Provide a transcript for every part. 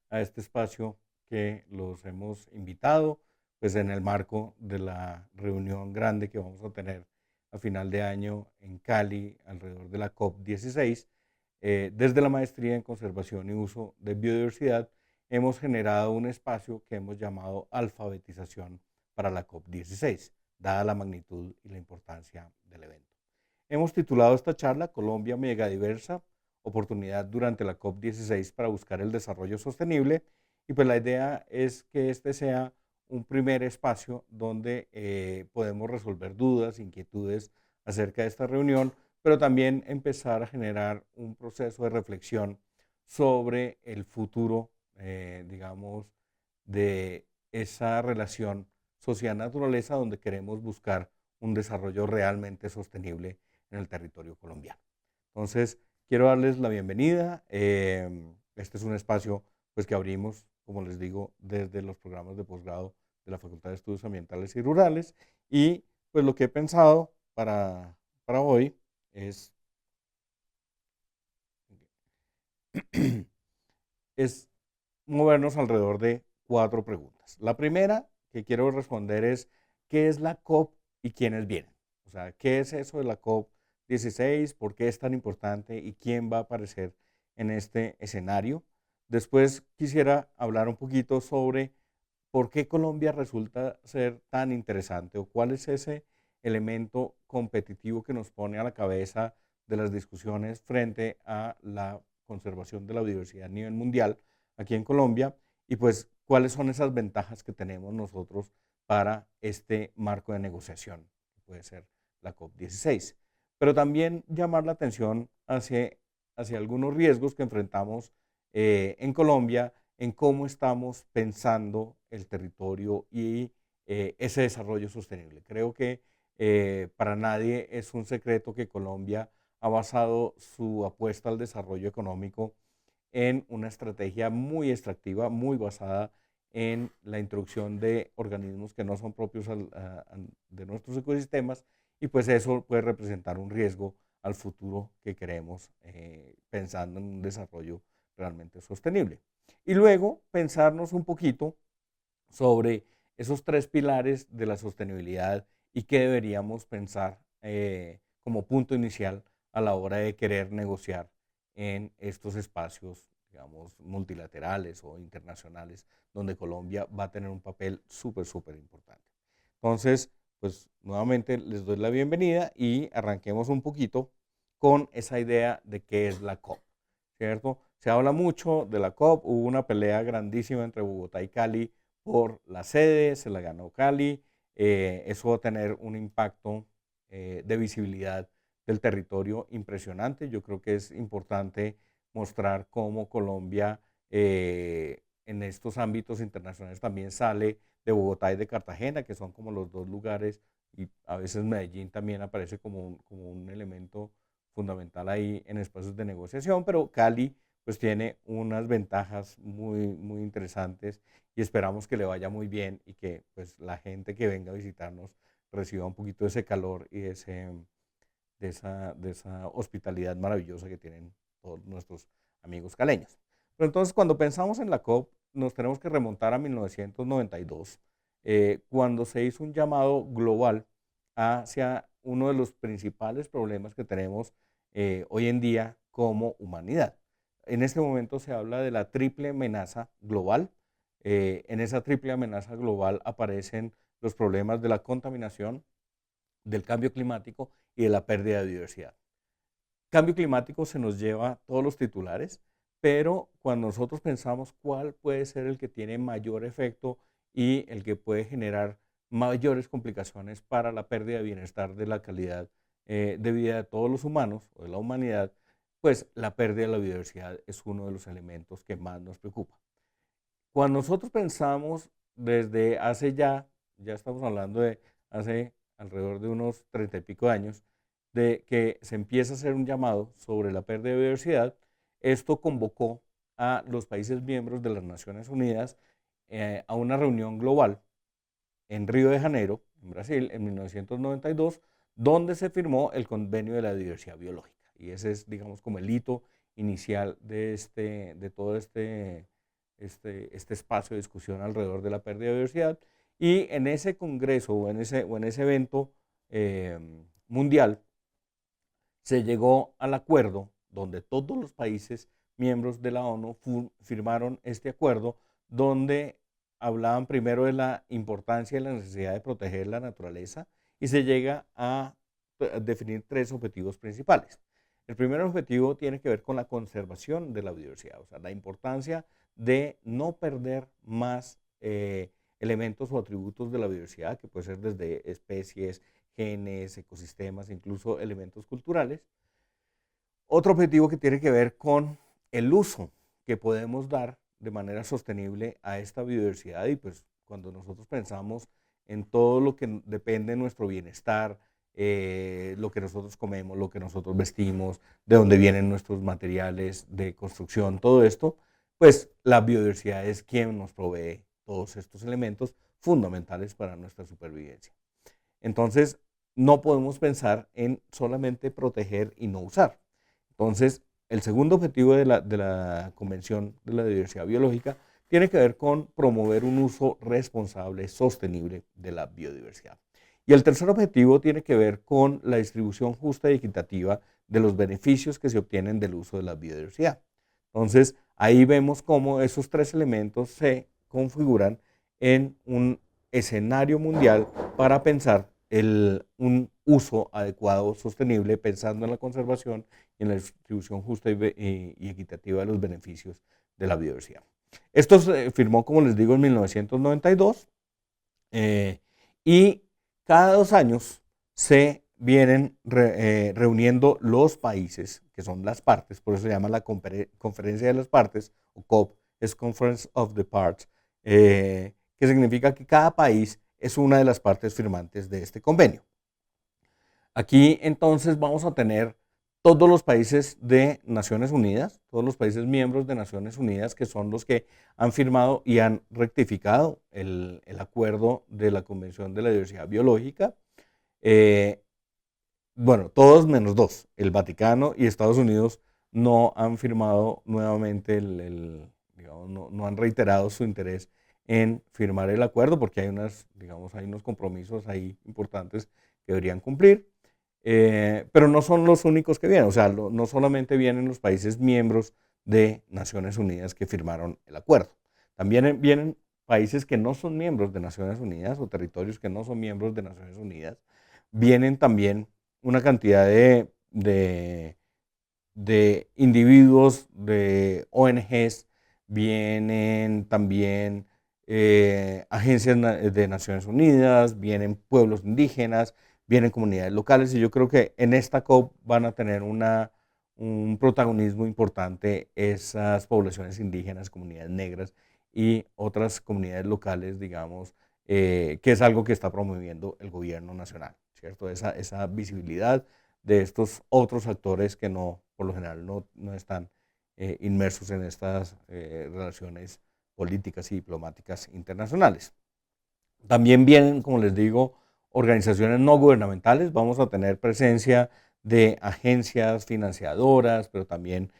a este espacio que los hemos invitado, pues en el marco de la reunión grande que vamos a tener a final de año en Cali, alrededor de la COP16. Desde la Maestría en Conservación y Uso de Biodiversidad, hemos generado un espacio que hemos llamado alfabetización para la COP16, dada la magnitud y la importancia del evento. Hemos titulado esta charla Colombia Megadiversa, oportunidad durante la COP16 para buscar el desarrollo sostenible, y pues la idea es que este sea un primer espacio donde podemos resolver dudas, inquietudes acerca de esta reunión, pero también empezar a generar un proceso de reflexión sobre el futuro, digamos, de esa relación sociedad-naturaleza donde queremos buscar un desarrollo realmente sostenible en el territorio colombiano. Entonces, quiero darles la bienvenida. Este es un espacio pues, que abrimos, como les digo, desde los programas de posgrado de la Facultad de Estudios Ambientales y Rurales. Y pues lo que he pensado para hoy es, es movernos alrededor de 4 preguntas. La primera que quiero responder es, ¿qué es la COP y quiénes vienen? O sea, ¿qué es eso de la COP16? ¿Por qué es tan importante? ¿Y quién va a aparecer en este escenario? Después quisiera hablar un poquito sobre por qué Colombia resulta ser tan interesante o cuál es ese elemento competitivo que nos pone a la cabeza de las discusiones frente a la conservación de la biodiversidad a nivel mundial aquí en Colombia y pues cuáles son esas ventajas que tenemos nosotros para este marco de negociación, que puede ser la COP16. Pero también llamar la atención hacia algunos riesgos que enfrentamos en Colombia en cómo estamos pensando el territorio y ese desarrollo sostenible. Creo que para nadie es un secreto que Colombia ha basado su apuesta al desarrollo económico en una estrategia muy extractiva, muy basada en la introducción de organismos que no son propios de nuestros ecosistemas y pues eso puede representar un riesgo al futuro que queremos pensando en un desarrollo realmente sostenible. Y luego pensarnos un poquito sobre esos 3 pilares de la sostenibilidad y qué deberíamos pensar como punto inicial a la hora de querer negociar en estos espacios, digamos, multilaterales o internacionales, donde Colombia va a tener un papel súper importante. Entonces, pues nuevamente les doy la bienvenida y arranquemos un poquito con esa idea de qué es la COP, ¿cierto? Se habla mucho de la COP, hubo una pelea grandísima entre Bogotá y Cali por la sede, se la ganó Cali, eso va a tener un impacto de visibilidad del territorio impresionante. Yo creo que es importante mostrar cómo Colombia en estos ámbitos internacionales también sale de Bogotá y de Cartagena, que son como los 2 lugares, y a veces Medellín también aparece como un elemento fundamental ahí en espacios de negociación, pero Cali pues tiene unas ventajas muy interesantes y esperamos que le vaya muy bien y que pues la gente que venga a visitarnos reciba un poquito de ese calor y de esa hospitalidad maravillosa que tienen todos nuestros amigos caleños. Pero entonces cuando pensamos en la COP nos tenemos que remontar a 1992, cuando se hizo un llamado global hacia uno de los principales problemas que tenemos hoy en día como humanidad. En este momento se habla de la triple amenaza global. En esa triple amenaza global aparecen los problemas de la contaminación, del cambio climático y de la pérdida de biodiversidad. Cambio climático se nos lleva todos los titulares, pero cuando nosotros pensamos cuál puede ser el que tiene mayor efecto y el que puede generar mayores complicaciones para la pérdida de bienestar de la calidad de vida de todos los humanos o de la humanidad, pues la pérdida de la biodiversidad es uno de los elementos que más nos preocupa. Cuando nosotros pensamos desde hace ya estamos hablando de hace alrededor de unos 30 y pico de años, de que se empieza a hacer un llamado sobre la pérdida de biodiversidad, esto convocó a los países miembros de las Naciones Unidas a una reunión global en Río de Janeiro, en Brasil, en 1992, donde se firmó el Convenio de la Diversidad Biológica. Y ese es, digamos, como el hito inicial de todo este este espacio de discusión alrededor de la pérdida de biodiversidad. Y en ese congreso o en ese evento mundial se llegó al acuerdo donde todos los países miembros de la ONU firmaron este acuerdo, donde hablaban primero de la importancia y la necesidad de proteger la naturaleza, y se llega a definir tres objetivos principales. El primer objetivo tiene que ver con la conservación de la biodiversidad, o sea, la importancia de no perder más elementos o atributos de la biodiversidad, que puede ser desde especies, genes, ecosistemas, incluso elementos culturales. Otro objetivo que tiene que ver con el uso que podemos dar de manera sostenible a esta biodiversidad, y pues cuando nosotros pensamos en todo lo que depende de nuestro bienestar, lo que nosotros comemos, lo que nosotros vestimos, de dónde vienen nuestros materiales de construcción, todo esto, pues la biodiversidad es quien nos provee todos estos elementos fundamentales para nuestra supervivencia. Entonces, no podemos pensar en solamente proteger y no usar. Entonces, el segundo objetivo de la Convención de la Diversidad Biológica tiene que ver con promover un uso responsable, sostenible de la biodiversidad. Y el tercer objetivo tiene que ver con la distribución justa y equitativa de los beneficios que se obtienen del uso de la biodiversidad. Entonces, ahí vemos cómo esos tres elementos se configuran en un escenario mundial para pensar un uso adecuado, sostenible, pensando en la conservación y en la distribución justa y equitativa de los beneficios de la biodiversidad. Esto se firmó, como les digo, en 1992 y cada 2 años se vienen reuniendo los países, que son las partes, por eso se llama la Conferencia de las Partes, o COP, es Conference of the Parts, que significa que cada país es una de las partes firmantes de este convenio. Aquí entonces vamos a tener todos los países de Naciones Unidas, todos los países miembros de Naciones Unidas, que son los que han firmado y han rectificado el acuerdo de la Convención de la Diversidad Biológica. Bueno, todos menos dos, el Vaticano y Estados Unidos no han firmado nuevamente digamos, no han reiterado su interés en firmar el acuerdo, porque hay hay unos compromisos ahí importantes que deberían cumplir. Pero no son los únicos que vienen, o sea, no solamente vienen los países miembros de Naciones Unidas que firmaron el acuerdo, también vienen países que no son miembros de Naciones Unidas o territorios que no son miembros de Naciones Unidas, vienen también una cantidad de individuos, de ONGs, vienen también agencias de Naciones Unidas, vienen pueblos indígenas, vienen comunidades locales, y yo creo que en esta COP van a tener un protagonismo importante esas poblaciones indígenas, comunidades negras y otras comunidades locales, digamos, que es algo que está promoviendo el gobierno nacional, ¿cierto? Esa visibilidad de estos otros actores que por lo general no están inmersos en estas relaciones políticas y diplomáticas internacionales. También vienen, como les digo, organizaciones no gubernamentales. Vamos a tener presencia de agencias financiadoras, pero también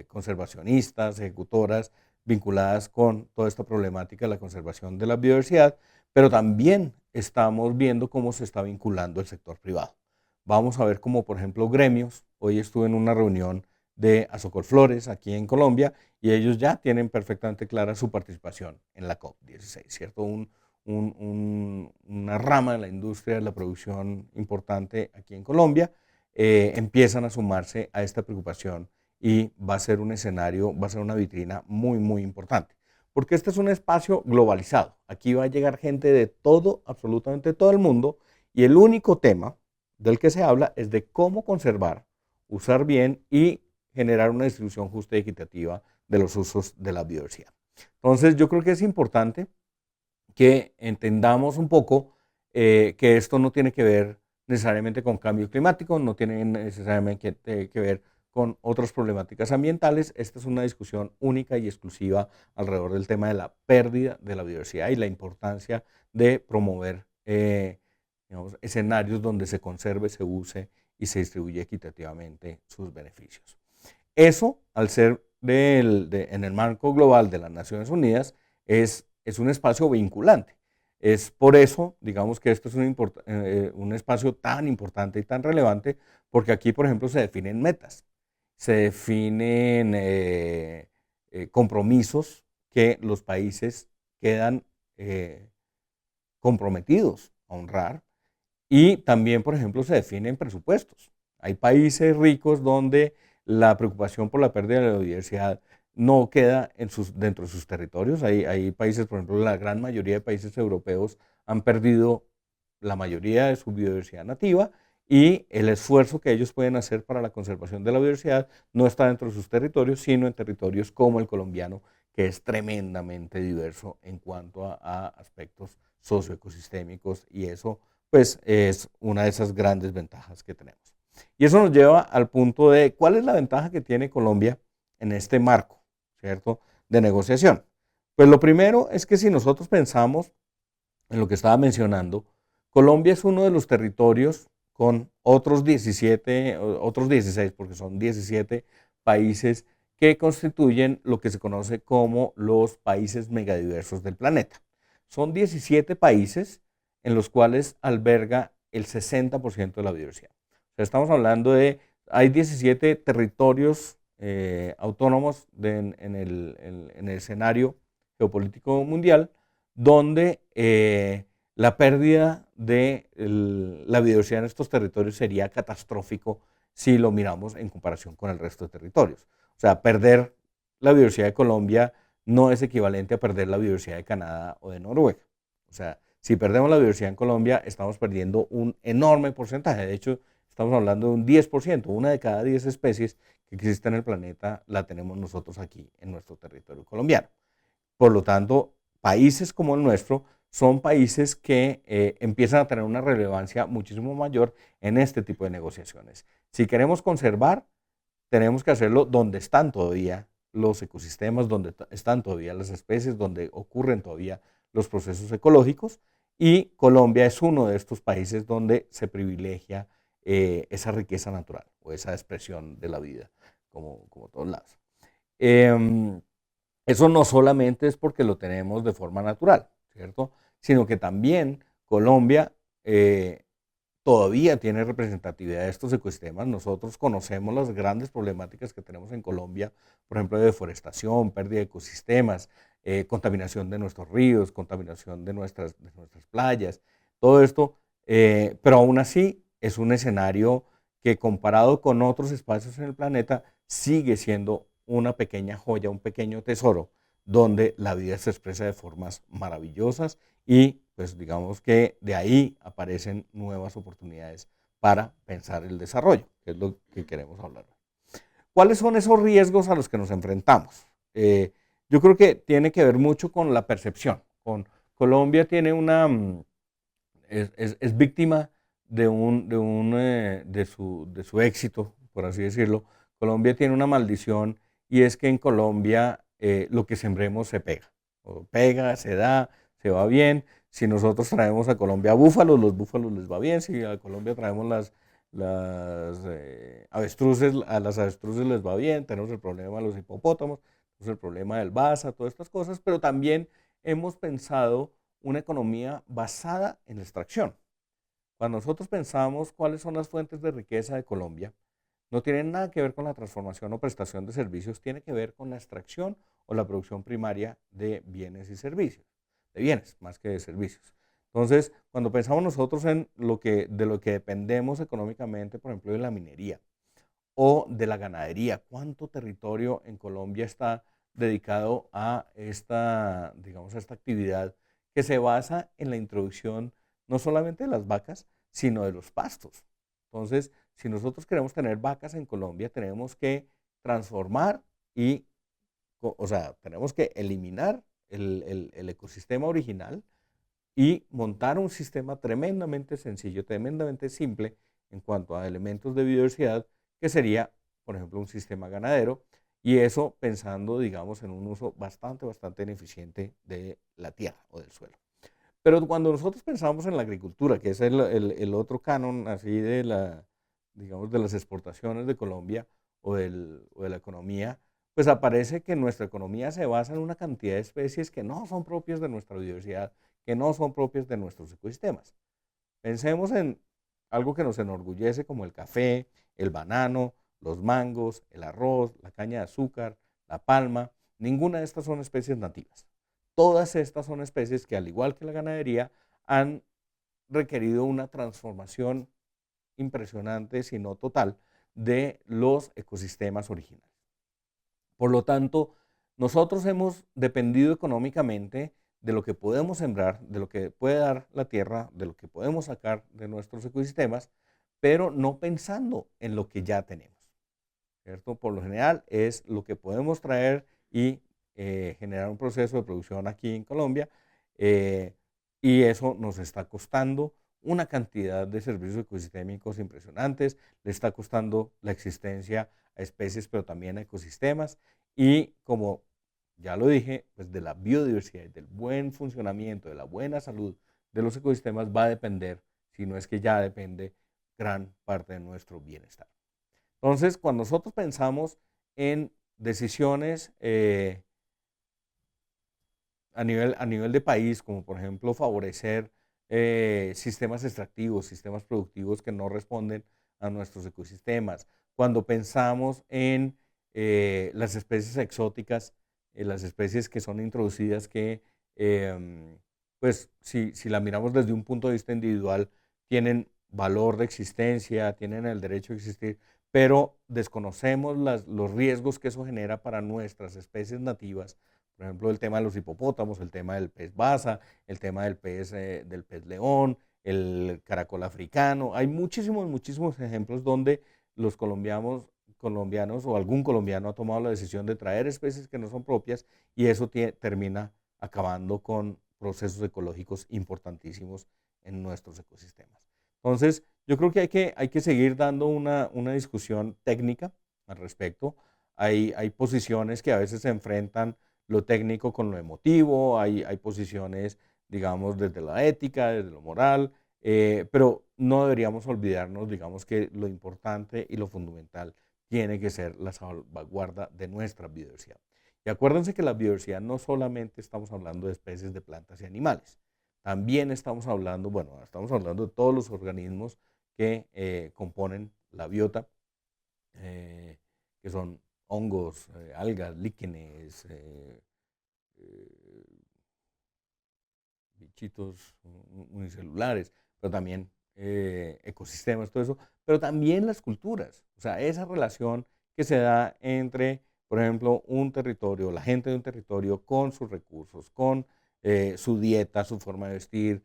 conservacionistas, ejecutoras, vinculadas con toda esta problemática de la conservación de la biodiversidad, pero también estamos viendo cómo se está vinculando el sector privado. Vamos a ver cómo, por ejemplo, gremios. Hoy estuve en una reunión de Azocolflores aquí en Colombia y ellos ya tienen perfectamente clara su participación en la COP16, ¿cierto? Una rama de la industria de la producción importante aquí en Colombia, empiezan a sumarse a esta preocupación y va a ser un escenario, va a ser una vitrina muy, muy importante. Porque este es un espacio globalizado. Aquí va a llegar gente de todo, absolutamente todo el mundo, y el único tema del que se habla es de cómo conservar, usar bien y generar una distribución justa y equitativa de los usos de la biodiversidad. Entonces, yo creo que es importante que entendamos un poco que esto no tiene que ver necesariamente con cambio climático, no tiene necesariamente que ver con otras problemáticas ambientales. Esta es una discusión única y exclusiva alrededor del tema de la pérdida de la biodiversidad y la importancia de promover digamos, escenarios donde se conserve, se use y se distribuye equitativamente sus beneficios. Eso, al ser en el marco global de las Naciones Unidas, es un espacio vinculante. Es por eso, digamos que esto es un espacio tan importante y tan relevante, porque aquí, por ejemplo, se definen metas, se definen compromisos que los países quedan eh, comprometidos a honrar, y también, por ejemplo, se definen presupuestos. Hay países ricos donde la preocupación por la pérdida de la biodiversidad no queda dentro de sus territorios. Hay países, por ejemplo, la gran mayoría de países europeos han perdido la mayoría de su biodiversidad nativa, y el esfuerzo que ellos pueden hacer para la conservación de la biodiversidad no está dentro de sus territorios, sino en territorios como el colombiano, que es tremendamente diverso en cuanto a aspectos socioecosistémicos, y eso pues es una de esas grandes ventajas que tenemos. Y eso nos lleva al punto de cuál es la ventaja que tiene Colombia en este marco, ¿cierto?, de negociación. Pues lo primero es que si nosotros pensamos en lo que estaba mencionando, Colombia es uno de los territorios con otros 17, otros 16, porque son 17 países que constituyen lo que se conoce como los países megadiversos del planeta. Son 17 países en los cuales alberga el 60% de la biodiversidad. O sea, estamos hablando de, hay 17 territorios autónomos en el escenario geopolítico mundial, donde la pérdida de la biodiversidad en estos territorios sería catastrófico si lo miramos en comparación con el resto de territorios. O sea, perder la biodiversidad de Colombia no es equivalente a perder la biodiversidad de Canadá o de Noruega. O sea, si perdemos la biodiversidad en Colombia, estamos perdiendo un enorme porcentaje. De hecho, estamos hablando de un 10%. Una de cada 10 especies que existe en el planeta la tenemos nosotros aquí en nuestro territorio colombiano. Por lo tanto, países como el nuestro son países que empiezan a tener una relevancia muchísimo mayor en este tipo de negociaciones. Si queremos conservar, tenemos que hacerlo donde están todavía los ecosistemas, donde están todavía las especies, donde ocurren todavía los procesos ecológicos, y Colombia es uno de estos países donde se privilegia esa riqueza natural o esa expresión de la vida, como todos lados. Eso no solamente es porque lo tenemos de forma natural, ¿cierto?, sino que también Colombia todavía tiene representatividad de estos ecosistemas. Nosotros conocemos las grandes problemáticas que tenemos en Colombia, por ejemplo, de deforestación, pérdida de ecosistemas, contaminación de nuestros ríos, contaminación de nuestras playas, todo esto, pero aún así es un escenario que, comparado con otros espacios en el planeta, sigue siendo una pequeña joya, un pequeño tesoro, donde la vida se expresa de formas maravillosas, y pues digamos que de ahí aparecen nuevas oportunidades para pensar el desarrollo, que es lo que queremos hablar. ¿Cuáles son esos riesgos a los que nos enfrentamos? Yo creo que tiene que ver mucho con la percepción. Colombia tiene es víctima de su éxito, por así decirlo. Colombia tiene una maldición, y es que en Colombia lo que sembremos se pega. O pega, se da, se va bien. Si nosotros traemos a Colombia búfalos, los búfalos les va bien. Si a Colombia traemos avestruces, a las avestruces les va bien. Tenemos el problema de los hipopótamos, tenemos el problema del Basa, todas estas cosas, pero también hemos pensado una economía basada en la extracción. Cuando nosotros pensamos cuáles son las fuentes de riqueza de Colombia, no tienen nada que ver con la transformación o prestación de servicios, tiene que ver con la extracción o la producción primaria de bienes y servicios, de bienes más que de servicios. Entonces, cuando pensamos nosotros en de lo que dependemos económicamente, por ejemplo, de la minería o de la ganadería, ¿cuánto territorio en Colombia está dedicado a digamos, a esta actividad que se basa en la introducción no solamente de las vacas, sino de los pastos? Entonces, si nosotros queremos tener vacas en Colombia, tenemos que transformar o sea, tenemos que eliminar el ecosistema original y montar un sistema tremendamente sencillo, tremendamente simple en cuanto a elementos de biodiversidad, que sería, por ejemplo, un sistema ganadero, y eso pensando, digamos, en un uso bastante ineficiente de la tierra o del suelo. Pero cuando nosotros pensamos en la agricultura, que es el otro canon así digamos, de las exportaciones de Colombia, o de la economía, pues aparece que nuestra economía se basa en una cantidad de especies que no son propias de nuestra biodiversidad, que no son propias de nuestros ecosistemas. Pensemos en algo que nos enorgullece como el café, el banano, los mangos, el arroz, la caña de azúcar, la palma. Ninguna de estas son especies nativas. Todas estas son especies que, al igual que la ganadería, han requerido una transformación impresionante, si no total, de los ecosistemas originales. Por lo tanto, nosotros hemos dependido económicamente de lo que podemos sembrar, de lo que puede dar la tierra, de lo que podemos sacar de nuestros ecosistemas, pero no pensando en lo que ya tenemos, ¿cierto? Por lo general es lo que podemos traer y generar un proceso de producción aquí en Colombia, eh, y eso nos está costando una cantidad de servicios ecosistémicos impresionantes, le está costando la existencia a especies, pero también a ecosistemas, y como ya lo dije, pues de la biodiversidad, del buen funcionamiento, de la buena salud de los ecosistemas va a depender, si no es que ya depende, gran parte de nuestro bienestar. Entonces, cuando nosotros pensamos en decisiones a nivel de país, como por ejemplo favorecer sistemas extractivos, sistemas productivos que no responden a nuestros ecosistemas, cuando pensamos en las especies exóticas, las especies que son introducidas que, pues si la miramos desde un punto de vista individual, tienen valor de existencia, tienen el derecho a existir, pero desconocemos los riesgos que eso genera para nuestras especies nativas. Por ejemplo, el tema de los hipopótamos, el tema del pez basa, el tema del pez león, el caracol africano. Hay muchísimos, muchísimos ejemplos donde los colombianos o algún colombiano ha tomado la decisión de traer especies que no son propias, y eso termina acabando con procesos ecológicos importantísimos en nuestros ecosistemas. Entonces, yo creo que hay que seguir dando una discusión técnica al respecto. Hay posiciones que a veces se enfrentan lo técnico con lo emotivo, hay posiciones, digamos, desde la ética, desde lo moral, pero no deberíamos olvidarnos, digamos, que lo importante y lo fundamental tiene que ser la salvaguarda de nuestra biodiversidad. Y acuérdense que la biodiversidad no solamente estamos hablando de especies de plantas y animales, también estamos hablando, bueno, estamos hablando de todos los organismos que componen la biota, eh, que son hongos, algas, líquenes, bichitos unicelulares, pero también ecosistemas, todo eso, pero también las culturas, o sea, esa relación que se da entre, por ejemplo, un territorio, la gente de un territorio con sus recursos, con su dieta, su forma de vestir,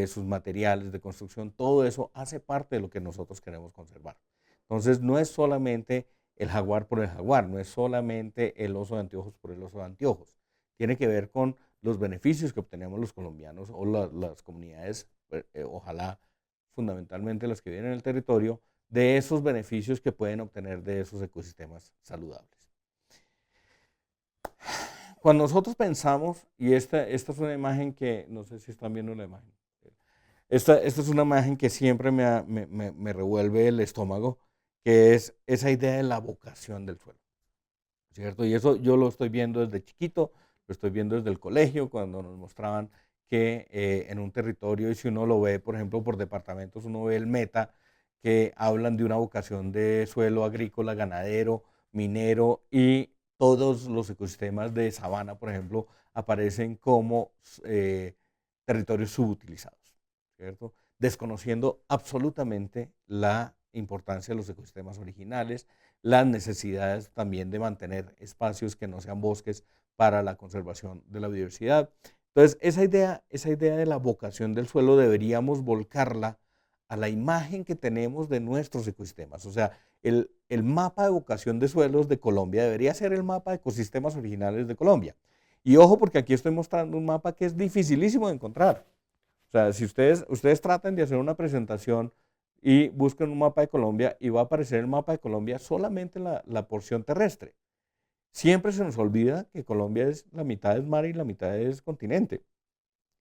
sus materiales de construcción, todo eso hace parte de lo que nosotros queremos conservar. Entonces, no es solamente el jaguar por el jaguar, no es solamente el oso de anteojos por el oso de anteojos, tiene que ver con los beneficios que obtenemos los colombianos o las comunidades, ojalá fundamentalmente las que viven en el territorio, de esos beneficios que pueden obtener de esos ecosistemas saludables. Cuando nosotros pensamos, y esta es una imagen que, no sé si están viendo la imagen, esta es una imagen que siempre me revuelve el estómago, que es esa idea de la vocación del suelo, ¿cierto? Y eso yo lo estoy viendo desde chiquito, lo estoy viendo desde el colegio, cuando nos mostraban que en un territorio, y si uno lo ve, por ejemplo, por departamentos, uno ve el meta, que hablan de una vocación de suelo agrícola, ganadero, minero, y todos los ecosistemas de sabana, por ejemplo, aparecen como territorios subutilizados, ¿cierto? Desconociendo absolutamente la importancia de los ecosistemas originales, las necesidades también de mantener espacios que no sean bosques para la conservación de la biodiversidad. Entonces, esa idea de la vocación del suelo deberíamos volcarla a la imagen que tenemos de nuestros ecosistemas. O sea, el mapa de vocación de suelos de Colombia debería ser el mapa de ecosistemas originales de Colombia. Y ojo, porque aquí estoy mostrando un mapa que es dificilísimo de encontrar. O sea, si ustedes tratan de hacer una presentación y buscan un mapa de Colombia, y va a aparecer el mapa de Colombia solamente la porción terrestre. Siempre se nos olvida que Colombia es la mitad es mar y la mitad es continente.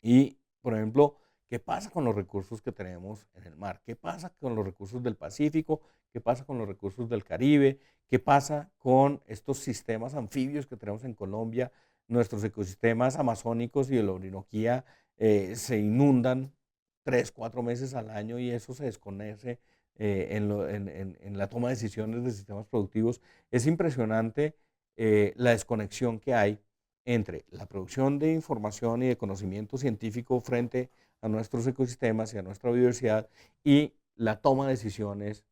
Y, por ejemplo, ¿Qué pasa con los recursos que tenemos en el mar? ¿Qué pasa con los recursos del Pacífico? ¿Qué pasa con los recursos del Caribe? ¿Qué pasa con estos sistemas anfibios que tenemos en Colombia? Nuestros ecosistemas amazónicos y de la Orinoquía se inundan 3, 4 meses al año y eso se desconoce en la toma de decisiones de sistemas productivos. Es impresionante la desconexión que hay entre la producción de información y de conocimiento científico frente a nuestros ecosistemas y a nuestra biodiversidad y la toma de decisiones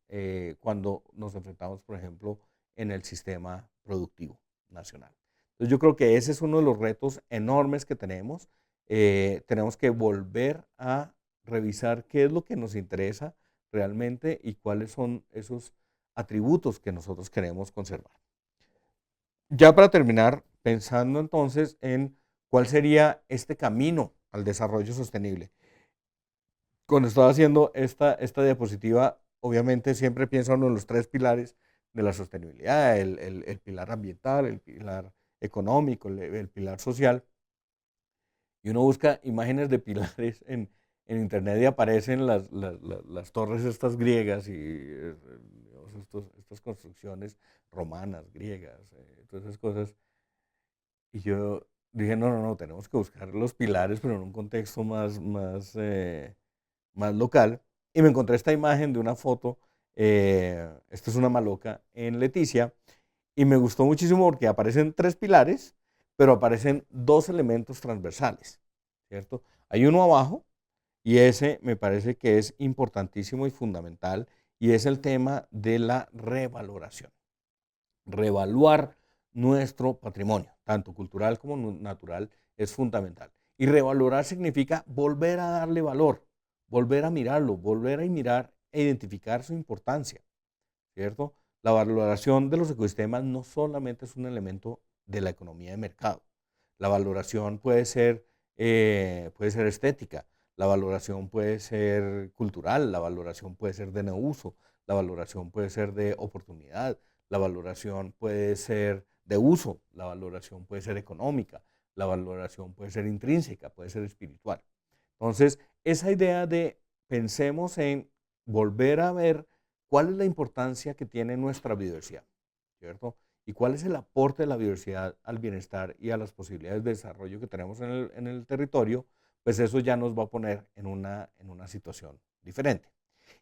cuando nos enfrentamos, por ejemplo, en el sistema productivo nacional. Entonces yo creo que ese es uno de los retos enormes que tenemos. Tenemos que volver a revisar qué es lo que nos interesa realmente y cuáles son esos atributos que nosotros queremos conservar. Ya para terminar, pensando entonces en cuál sería este camino al desarrollo sostenible. Cuando estaba haciendo esta diapositiva, obviamente siempre pienso en los 3 pilares de la sostenibilidad, el pilar ambiental, el pilar económico, el pilar social. Y uno busca imágenes de pilares en internet y aparecen las torres estas griegas y digamos, estas construcciones romanas, griegas, todas esas cosas. Y yo dije, no, no, no, tenemos que buscar los pilares, pero en un contexto más local. Y me encontré esta imagen de una foto, esta es una maloca en Leticia, y me gustó muchísimo porque aparecen 3 pilares, pero aparecen 2 elementos transversales, ¿cierto? Hay uno abajo, y ese me parece que es importantísimo y fundamental, y es el tema de la revaloración. Revaluar nuestro patrimonio, tanto cultural como natural, es fundamental. Y revalorar significa volver a darle valor, volver a mirarlo, volver a mirar e identificar su importancia, ¿cierto? La valoración de los ecosistemas no solamente es un elemento de la economía de mercado. La valoración puede ser estética, la valoración puede ser cultural, la valoración puede ser de neuso, la valoración puede ser de oportunidad, la valoración puede ser de uso, la valoración puede ser económica, la valoración puede ser intrínseca, puede ser espiritual. Entonces, esa idea de pensemos en volver a ver cuál es la importancia que tiene nuestra biodiversidad, ¿cierto? Y cuál es el aporte de la biodiversidad al bienestar y a las posibilidades de desarrollo que tenemos en el territorio, pues eso ya nos va a poner en una situación diferente.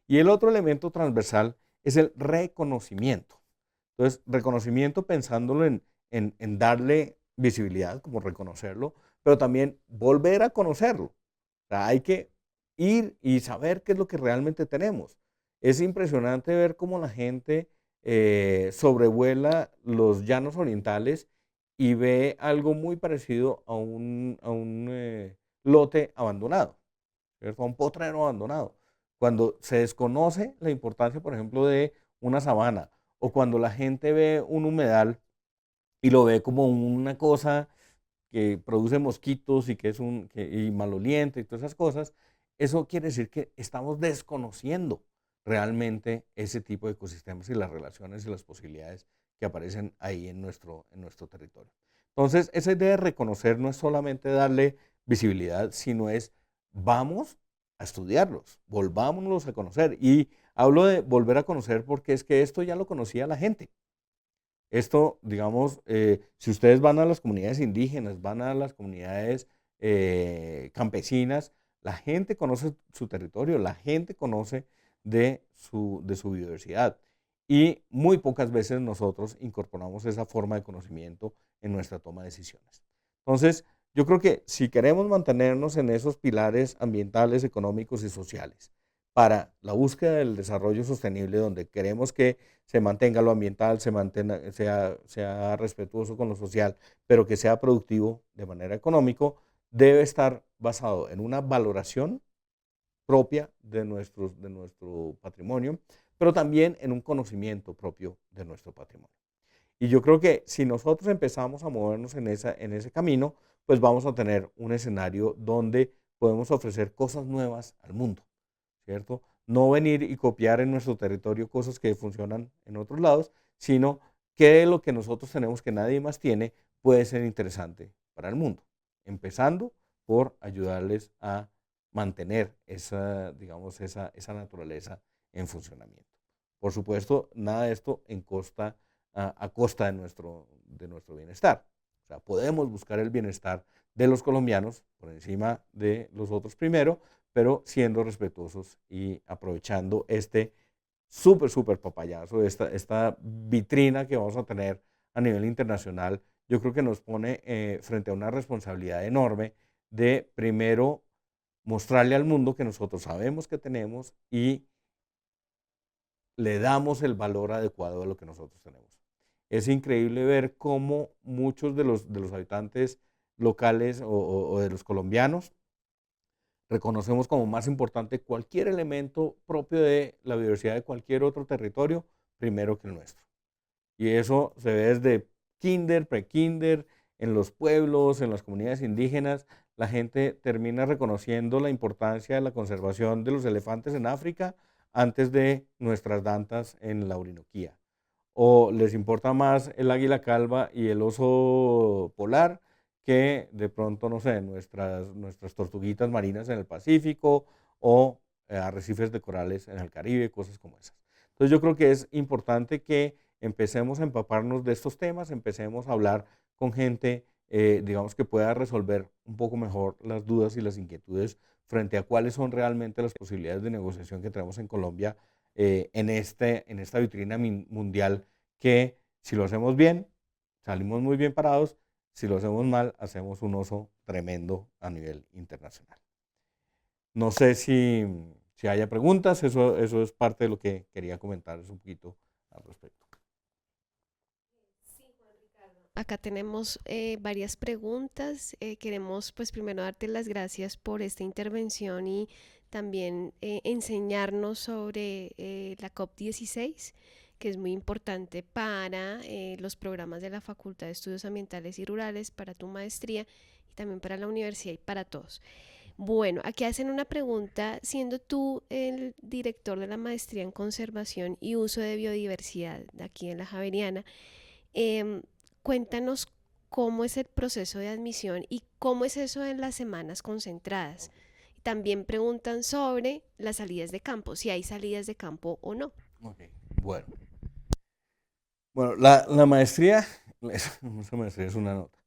Y el otro elemento transversal es el reconocimiento. Entonces, reconocimiento pensándolo en darle visibilidad, como reconocerlo, pero también volver a conocerlo. O sea, hay que ir y saber qué es lo que realmente tenemos. Es impresionante ver cómo la gente sobrevuela los llanos orientales y ve algo muy parecido a un lote abandonado, ¿cierto? A un potrero abandonado. Cuando se desconoce la importancia, por ejemplo, de una sabana o cuando la gente ve un humedal y lo ve como una cosa que produce mosquitos y que es y maloliente y todas esas cosas, eso quiere decir que estamos desconociendo realmente ese tipo de ecosistemas y las relaciones y las posibilidades que aparecen ahí en nuestro territorio. Entonces, esa idea de reconocer no es solamente darle visibilidad, sino es vamos a estudiarlos, volvámonos a conocer. Y hablo de volver a conocer porque es que esto ya lo conocía la gente. Esto, digamos, si ustedes van a las comunidades indígenas, van a las comunidades campesinas, la gente conoce su territorio, la gente conoce de su biodiversidad. Y muy pocas veces nosotros incorporamos esa forma de conocimiento en nuestra toma de decisiones. Entonces, yo creo que si queremos mantenernos en esos pilares ambientales, económicos y sociales para la búsqueda del desarrollo sostenible, donde queremos que se mantenga lo ambiental, sea respetuoso con lo social, pero que sea productivo de manera económica, debe estar basado en una valoración propia de nuestro patrimonio, pero también en un conocimiento propio de nuestro patrimonio. Y yo creo que si nosotros empezamos a movernos en ese camino, pues vamos a tener un escenario donde podemos ofrecer cosas nuevas al mundo, ¿cierto? No venir y copiar en nuestro territorio cosas que funcionan en otros lados, sino que lo que nosotros tenemos que nadie más tiene puede ser interesante para el mundo, empezando por ayudarles a mantener esa, digamos, esa naturaleza en funcionamiento. Por supuesto, nada de esto a costa de nuestro bienestar. O sea, podemos buscar el bienestar de los colombianos por encima de los otros primero, pero siendo respetuosos y aprovechando este súper papayazo, esta vitrina que vamos a tener a nivel internacional. Yo creo que nos pone frente a una responsabilidad enorme de primero mostrarle al mundo que nosotros sabemos que tenemos y le damos el valor adecuado a lo que nosotros tenemos. Es increíble ver cómo muchos de los habitantes locales o de los colombianos reconocemos como más importante cualquier elemento propio de la biodiversidad de cualquier otro territorio, primero que el nuestro. Y eso se ve desde kinder, pre-kinder, en los pueblos, en las comunidades indígenas. La gente termina reconociendo la importancia de la conservación de los elefantes en África antes de nuestras dantas en la Orinoquía. O les importa más el águila calva y el oso polar que de pronto, no sé, nuestras tortuguitas marinas en el Pacífico o arrecifes de corales en el Caribe, cosas como esas. Entonces yo creo que es importante que empecemos a empaparnos de estos temas, empecemos a hablar con gente, digamos, que pueda resolver un poco mejor las dudas y las inquietudes frente a cuáles son realmente las posibilidades de negociación que tenemos en Colombia en esta vitrina mundial que si lo hacemos bien, salimos muy bien parados, si lo hacemos mal, hacemos un oso tremendo a nivel internacional. No sé si haya preguntas, eso es parte de lo que quería comentarles un poquito al respecto. Acá tenemos varias preguntas. Queremos pues primero darte las gracias por esta intervención y también enseñarnos sobre la COP16, que es muy importante para los programas de la Facultad de Estudios Ambientales y Rurales, para tu maestría y también para la universidad y para todos. Bueno, aquí hacen una pregunta, siendo tú el director de la maestría en conservación y uso de biodiversidad aquí en la Javeriana. Em, Cuéntanos cómo es el proceso de admisión y cómo es eso en las semanas concentradas. También preguntan sobre las salidas de campo, si hay salidas de campo o no. Ok, bueno. Bueno, la maestría, esa maestría es una nota.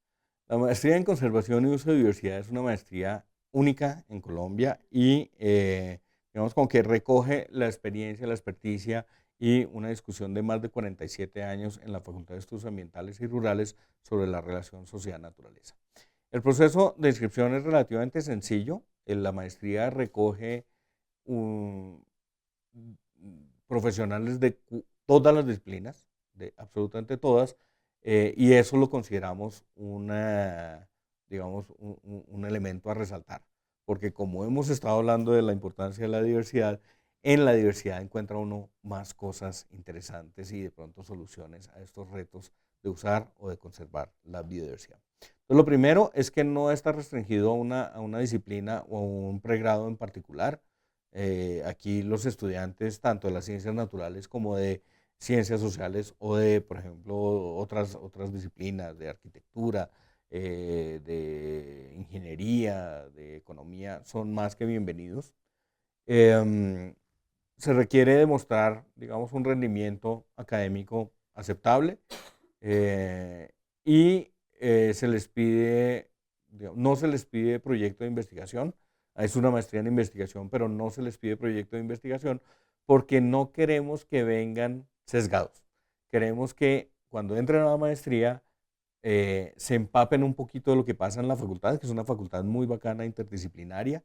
La maestría en conservación y uso de biodiversidad es una maestría única en Colombia y digamos como que recoge la experiencia, la experticia y una discusión de más de 47 años en la Facultad de Estudios Ambientales y Rurales sobre la relación sociedad-naturaleza. El proceso de inscripción es relativamente sencillo. La maestría recoge un, profesionales de todas las disciplinas, de absolutamente todas, y eso lo consideramos digamos, un elemento a resaltar, porque como hemos estado hablando de la importancia de la diversidad, en la diversidad encuentra uno más cosas interesantes y de pronto soluciones a estos retos de usar o de conservar la biodiversidad. Entonces, lo primero es que no está restringido a una disciplina o a un pregrado en particular. Aquí los estudiantes, tanto de las ciencias naturales como de ciencias sociales o de, por ejemplo, otras disciplinas de arquitectura, de ingeniería, de economía, son más que bienvenidos. Em, Se requiere demostrar, digamos, un rendimiento académico aceptable eh, y se les pide, digamos, no se les pide proyecto de investigación. Es una maestría en investigación, pero no se les pide proyecto de investigación porque no queremos que vengan sesgados. Queremos que cuando entren a la maestría se empapen un poquito de lo que pasa en la facultad, que es una facultad muy bacana, interdisciplinaria,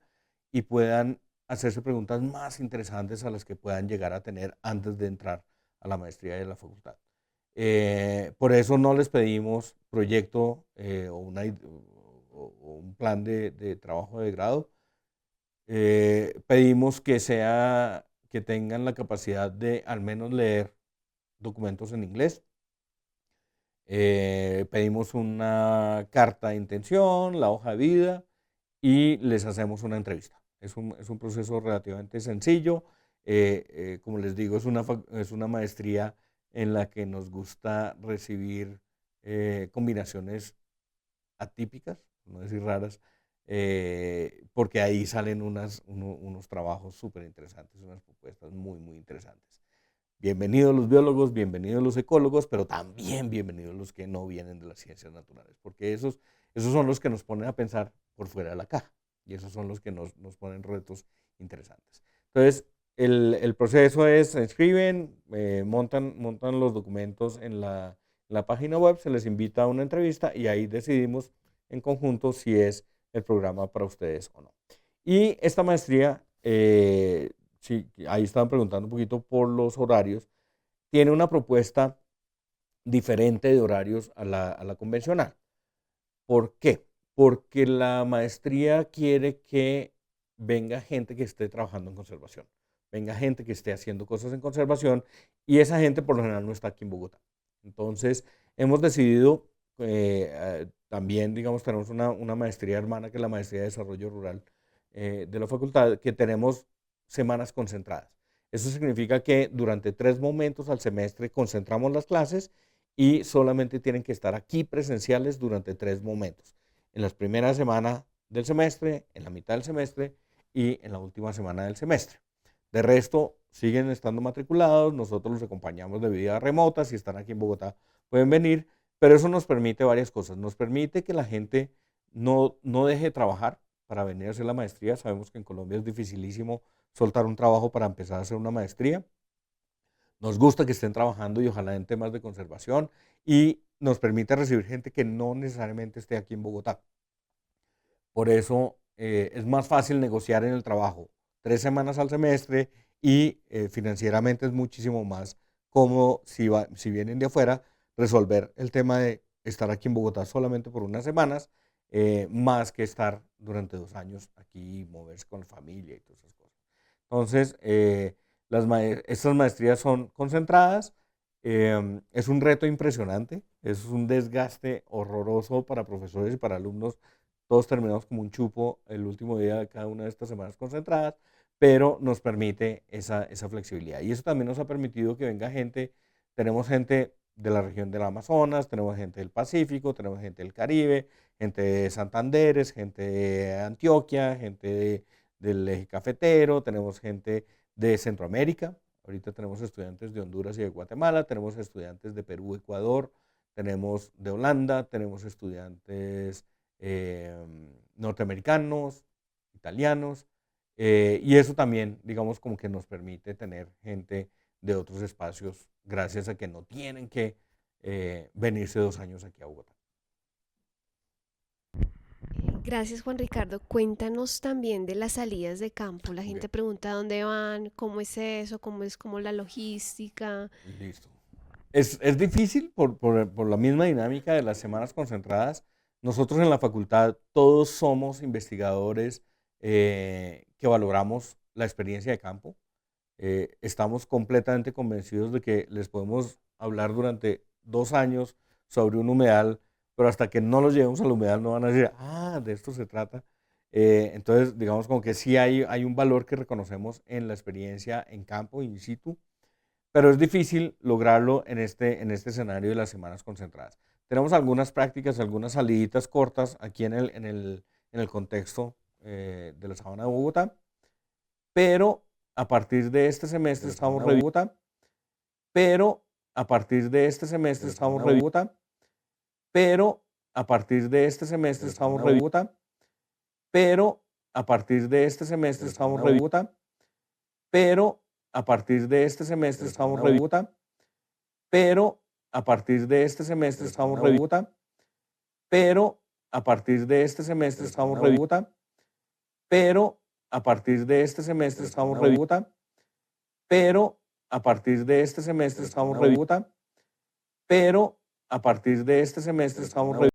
y puedan hacerse preguntas más interesantes a las que puedan llegar a tener antes de entrar a la maestría de la facultad. Por eso no les pedimos proyecto o un plan de trabajo de grado. Pedimos que tengan la capacidad de al menos leer documentos en inglés. Pedimos una carta de intención, la hoja de vida y les hacemos una entrevista. Es un proceso relativamente sencillo. Como les digo, es una maestría en la que nos gusta recibir combinaciones atípicas, no decir raras, porque ahí salen unos trabajos súper interesantes, unas propuestas muy, muy interesantes. Bienvenidos los biólogos, bienvenidos los ecólogos, pero también bienvenidos los que no vienen de las ciencias naturales, porque esos son los que nos ponen a pensar por fuera de la caja y esos son los que nos ponen retos interesantes. Entonces, el proceso es, se inscriben, montan los documentos en la página web, se les invita a una entrevista y ahí decidimos en conjunto si es el programa para ustedes o no. Y esta maestría, sí, ahí estaban preguntando un poquito por los horarios, tiene una propuesta diferente de horarios a la convencional. ¿Por qué? Porque la maestría quiere que venga gente que esté trabajando en conservación, venga gente que esté haciendo cosas en conservación y esa gente por lo general no está aquí en Bogotá. Entonces, hemos decidido también, digamos, tenemos una maestría hermana que es la maestría de desarrollo rural de la facultad, que tenemos semanas concentradas. Eso significa que durante 3 momentos al semestre concentramos las clases y solamente tienen que estar aquí presenciales durante 3 momentos. En las primeras semanas del semestre, en la mitad del semestre y en la última semana del semestre. De resto, siguen estando matriculados, nosotros los acompañamos de vía remota, si están aquí en Bogotá pueden venir, pero eso nos permite varias cosas. Nos permite que la gente no deje de trabajar para venir a hacer la maestría. Sabemos que en Colombia es dificilísimo soltar un trabajo para empezar a hacer una maestría. Nos gusta que estén trabajando y ojalá en temas de conservación y nos permite recibir gente que no necesariamente esté aquí en Bogotá. Por eso es más fácil negociar en el trabajo 3 semanas al semestre y financieramente es muchísimo más cómodo si vienen de afuera resolver el tema de estar aquí en Bogotá solamente por unas semanas, más que estar durante 2 años aquí y moverse con la familia y todas esas cosas. Entonces, estas maestrías son concentradas, es un reto impresionante, es un desgaste horroroso para profesores y para alumnos. Todos terminamos como un chupo el último día de cada una de estas semanas concentradas, pero nos permite esa flexibilidad. Y eso también nos ha permitido que venga gente, tenemos gente de la región del Amazonas, tenemos gente del Pacífico, tenemos gente del Caribe, gente de Santanderes, gente de Antioquia, gente del eje cafetero, tenemos gente de Centroamérica, ahorita tenemos estudiantes de Honduras y de Guatemala, tenemos estudiantes de Perú, Ecuador, tenemos de Holanda, tenemos estudiantes norteamericanos, italianos, y eso también, digamos, como que nos permite tener gente de otros espacios, gracias a que no tienen que venirse 2 años aquí a Bogotá. Gracias, Juan Ricardo. Cuéntanos también de las salidas de campo. La Ok, gente pregunta dónde van, cómo es eso, cómo es como la logística. listo. Es difícil por la misma dinámica de las semanas concentradas. Nosotros en la facultad todos somos investigadores que valoramos la experiencia de campo. Estamos completamente convencidos de que les podemos hablar durante 2 años sobre un humedal, pero hasta que no los llevemos al humedal no van a decir, ah, de esto se trata. Entonces, digamos como que sí hay un valor que reconocemos en la experiencia en campo, in situ, pero es difícil lograrlo en este escenario de las semanas concentradas. Tenemos algunas prácticas, algunas saliditas cortas aquí en el contexto de la Sabana de Bogotá, pero a partir de este semestre estamos Bogotá, pero a partir de este semestre estamos Bogotá, pero a partir de este semestre estamos Bogotá, pero a partir de este semestre estamos Bogotá, pero a partir de este semestre estamos Bogotá, pero a partir de este semestre estamos Bogotá, pero a partir de este semestre estamos Bogotá, pero a partir de este semestre estamos Bogotá, pero a partir de este semestre estamos Bogotá, pero a partir de este semestre estamos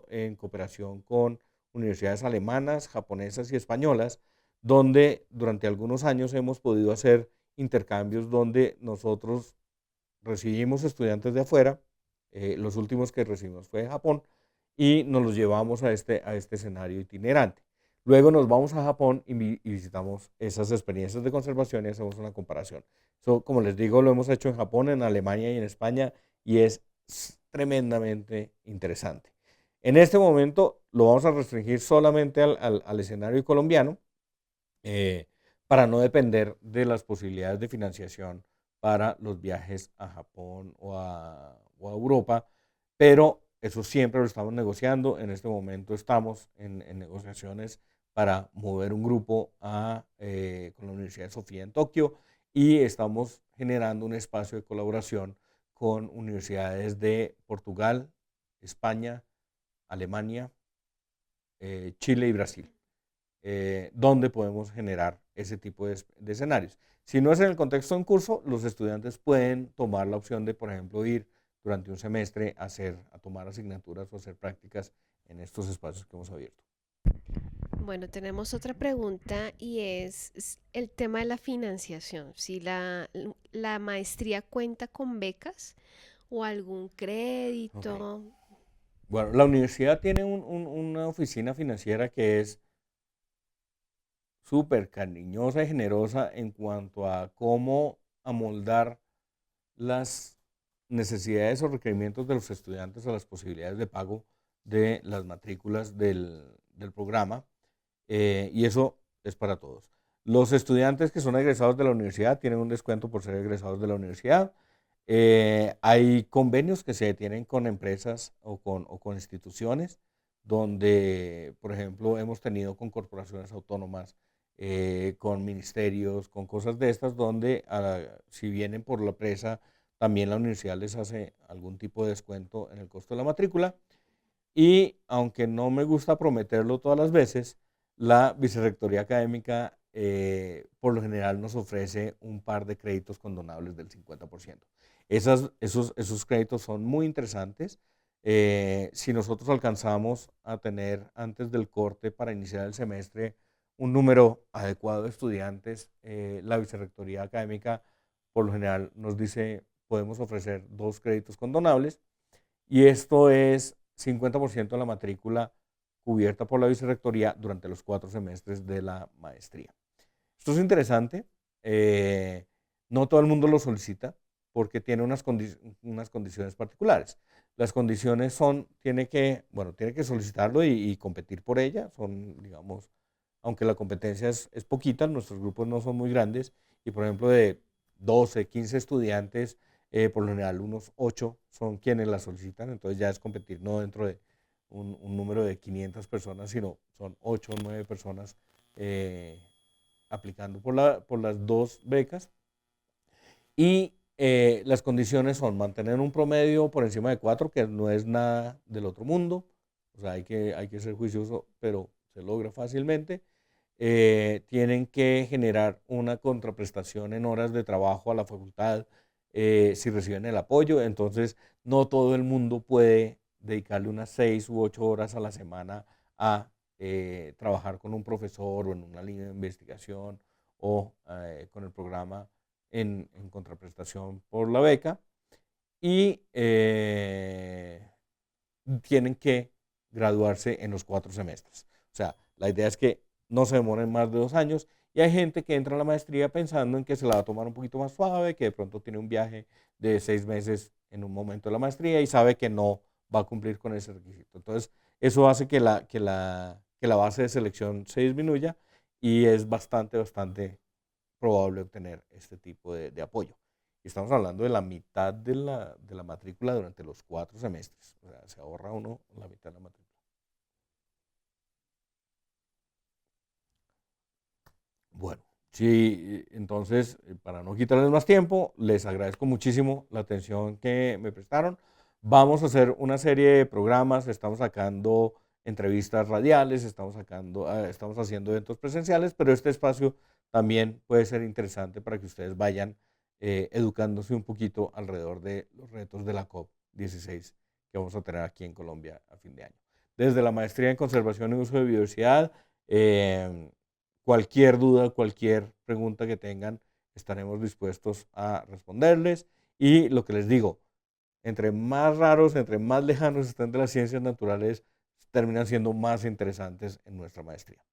en cooperación con universidades alemanas, japonesas y españolas, donde durante algunos años hemos podido hacer intercambios donde nosotros recibimos estudiantes de afuera, los últimos que recibimos fue de Japón, y nos los llevamos a este escenario itinerante. Luego nos vamos a Japón y visitamos esas experiencias de conservación y hacemos una comparación. Eso, como les digo, lo hemos hecho en Japón, en Alemania y en España y es tremendamente interesante. En este momento lo vamos a restringir solamente al escenario colombiano, eh, para no depender de las posibilidades de financiación para los viajes a Japón o a Europa, pero eso siempre lo estamos negociando. En este momento estamos en negociaciones para mover un grupo con la Universidad de Sofía en Tokio, y estamos generando un espacio de colaboración con universidades de Portugal, España, Alemania, Chile y Brasil, donde podemos generar ese tipo de escenarios. Si no es en el contexto de un curso, los estudiantes pueden tomar la opción de, por ejemplo, ir durante un semestre a tomar asignaturas o hacer prácticas en estos espacios que hemos abierto. Bueno, tenemos otra pregunta y es el tema de la financiación. Si la maestría cuenta con becas o algún Ok. crédito. Bueno, la universidad tiene una oficina financiera que es súper cariñosa y generosa en cuanto a cómo amoldar las necesidades o requerimientos de los estudiantes a las posibilidades de pago de las matrículas del programa, y eso es para todos. Los estudiantes que son egresados de la universidad tienen un descuento por ser egresados de la universidad. Hay convenios que se tienen con empresas o con instituciones, donde, por ejemplo, hemos tenido con corporaciones autónomas, con ministerios, con cosas de estas, donde si vienen por la presa, también la universidad les hace algún tipo de descuento en el costo de la matrícula. Y aunque no me gusta prometerlo todas las veces, la Vicerrectoría Académica, por lo general nos ofrece un par de créditos condonables del 50%. Esos créditos son muy interesantes. Si nosotros alcanzamos a tener antes del corte para iniciar el semestre un número adecuado de estudiantes, la Vicerrectoría Académica por lo general nos dice podemos ofrecer 2 créditos condonables, y esto es 50% de la matrícula cubierta por la vicerrectoría durante los 4 semestres de la maestría. Esto es interesante. No todo el mundo lo solicita porque tiene unas condiciones particulares. Las condiciones son, tiene que solicitarlo y competir por ella. Son, digamos, aunque la competencia es poquita, nuestros grupos no son muy grandes, y por ejemplo de 12, 15 estudiantes, por lo general unos 8 son quienes la solicitan. Entonces ya es competir no dentro de un número de 500 personas, sino son 8 o 9 personas aplicando por las 2 becas. Y las condiciones son mantener un promedio por encima de 4, que no es nada del otro mundo. O sea, hay que ser juicioso, pero se logra fácilmente. Tienen que generar una contraprestación en horas de trabajo a la facultad, si reciben el apoyo. Entonces, no todo el mundo puede dedicarle unas 6 u 8 horas a la semana a trabajar con un profesor o en una línea de investigación, o con el programa en contraprestación por la beca. Y tienen que graduarse en los 4 semestres. O sea, la idea es que no se demoren más de 2 años. Y hay gente que entra a la maestría pensando en que se la va a tomar un poquito más suave, que de pronto tiene un viaje de 6 meses en un momento de la maestría y sabe que no va a cumplir con ese requisito. Entonces, eso hace que la base de selección se disminuya, y es bastante probable obtener este tipo de apoyo. Y estamos hablando de la mitad de la matrícula durante los 4 semestres. O sea, se ahorra uno la mitad de la matrícula. Bueno, sí, entonces, para no quitarles más tiempo, les agradezco muchísimo la atención que me prestaron. Vamos a hacer una serie de programas, estamos sacando entrevistas radiales, estamos haciendo eventos presenciales, pero este espacio también puede ser interesante para que ustedes vayan educándose un poquito alrededor de los retos de la COP16 que vamos a tener aquí en Colombia a fin de año. Desde la maestría en conservación y uso de biodiversidad, cualquier duda, cualquier pregunta que tengan, estaremos dispuestos a responderles. Y lo que les digo, entre más raros, entre más lejanos estén de las ciencias naturales, terminan siendo más interesantes en nuestra maestría.